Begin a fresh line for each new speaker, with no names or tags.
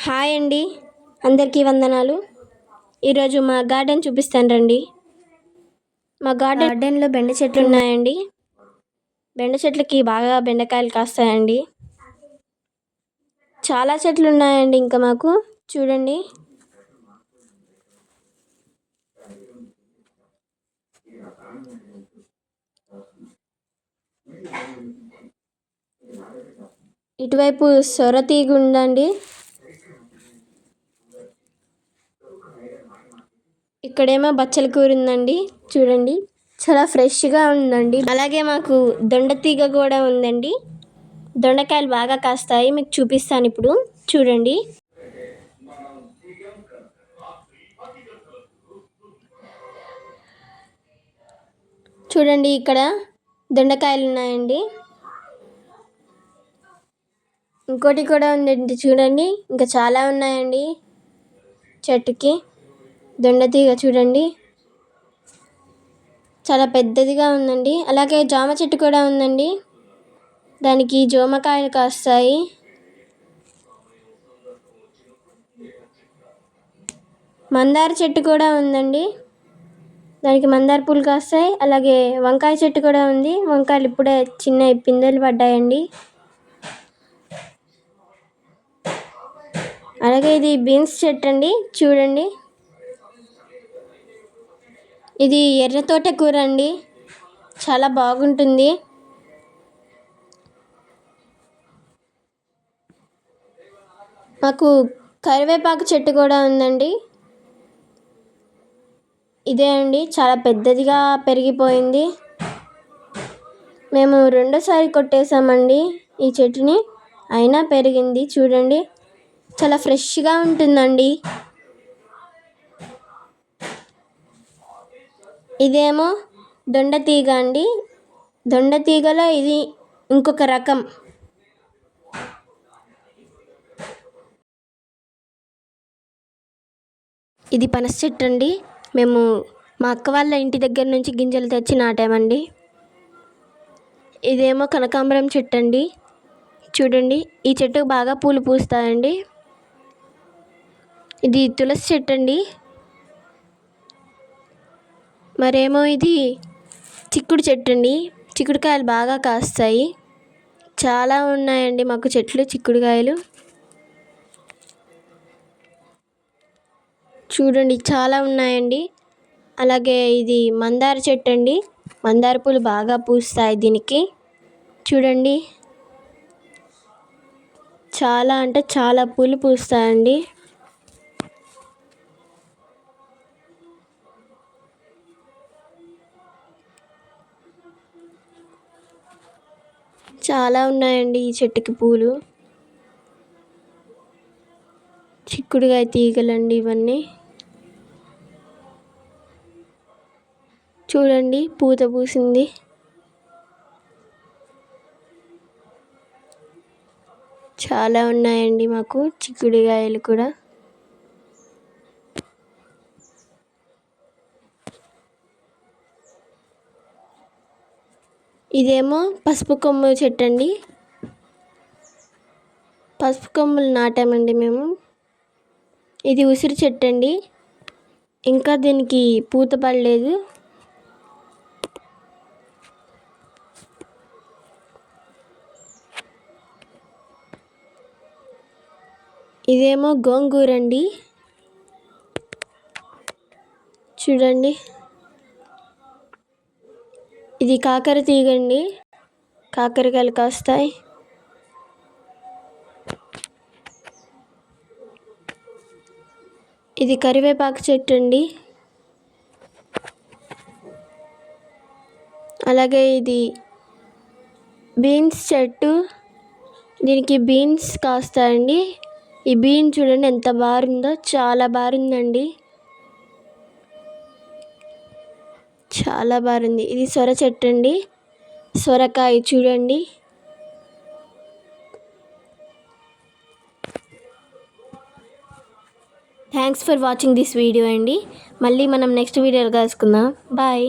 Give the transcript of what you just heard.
Hi అండి, అందరికీ వందనాలు. ఈరోజు మా గార్డెన్ చూపిస్తాను రండి. మా గార్డెన్లో బెండ చెట్లు ఉన్నాయండి. బెండ చెట్లకి బాగా బెండకాయలు కాస్తాయండి. చాలా చెట్లు ఉన్నాయండి ఇంకా మాకు. చూడండి, ఇటువైపు సొరతీగ ఉందండి. ఇక్కడేమో బచ్చల కూర ఉందండి. చూడండి, చాలా ఫ్రెష్గా ఉందండి. అలాగే మాకు దొండతీగ కూడా ఉందండి. దొండకాయలు బాగా కాస్తాయి, మీకు చూపిస్తాను ఇప్పుడు. చూడండి, చూడండి ఇక్కడ దొండకాయలు ఉన్నాయండి. ఇంకోటి కూడా ఉందండి, చూడండి. ఇంకా చాలా ఉన్నాయండి చెట్టుకి. దొండతీగ చూడండి, చాలా పెద్దదిగా ఉందండి. అలాగే జామ చెట్టు కూడా ఉందండి, దానికి జామకాయలు కాస్తాయి. మందార చెట్టు కూడా ఉందండి, దానికి మందార పూలు కాస్తాయి. అలాగే వంకాయ చెట్టు కూడా ఉంది. వంకాయలు ఇప్పుడే చిన్న పిందెలు పడ్డాయండి. అలాగే ఇది బీన్స్ చెట్టు అండి. చూడండి, ఇది ఎర్ర తోటకూర అండి, చాలా బాగుంటుంది. మాకు కరివేపాకు చెట్టు కూడా ఉందండి. ఇదే అండి, చాలా పెద్దదిగా పెరిగిపోయింది. మేము రెండోసారి కొట్టేసామండి ఈ చెట్టుని, అయినా పెరిగింది. చూడండి, చాలా ఫ్రెష్గా ఉంటుందండి. ఇదేమో దొండతీగ అండి. దొండతీగలో ఇది ఇంకొక రకం. ఇది పనస చెట్టు అండి. మేము మా అక్క వాళ్ళ ఇంటి దగ్గర నుంచి గింజలు తెచ్చి నాటామండి. ఇదేమో కనకాంబరం చెట్టు అండి. చూడండి, ఈ చెట్టుకు బాగా పూలు పూస్తాయండి. ఇది తులసి చెట్టు అండి. మరేమో ఇది చిక్కుడు చెట్టు అండి. చిక్కుడుకాయలు బాగా కాస్తాయి. చాలా ఉన్నాయండి మాకు చెట్లు చిక్కుడుకాయలు. చూడండి, చాలా ఉన్నాయండి. అలాగే ఇది మందార చెట్టు అండి. మందార పూలు బాగా పూస్తాయి దీనికి. చూడండి, చాలా అంటే చాలా పూలు పూస్తాయండి. చాలా ఉన్నాయండి ఈ చెట్టుకి పూలు. చిక్కుడుకాయ తీగలండి ఇవన్నీ. చూడండి, పూత పూసింది. చాలా ఉన్నాయండి మాకు చిక్కుడుకాయలు కూడా. ఇదేమో పసుపు కొమ్ముల చెట్టు అండి. పసుపు కొమ్ములు నాటామండి మేము. ఇది ఉసిరి చెట్టు అండి, ఇంకా దీనికి పూత పడలేదు. ఇదేమో గోంగూర అండి. చూడండి, ఇది కాకర తీగ అండి, కాకరకాయలు కాస్తాయి. ఇది కరివేపాకు చెట్టు అండి. అలాగే ఇది బీన్స్ చెట్టు, దీనికి బీన్స్ కాస్తాయండి. ఈ బీన్ చూడండి ఎంత బారుందో, చాలా బారుందండి, చాలా బాగుంది. ఇది సొర చెట్టు అండి. సొరకాయ చూడండి. Thanks for watching this video అండి. మళ్ళీ మనం నెక్స్ట్ వీడియోలో కలుసుకుందాం. బాయ్.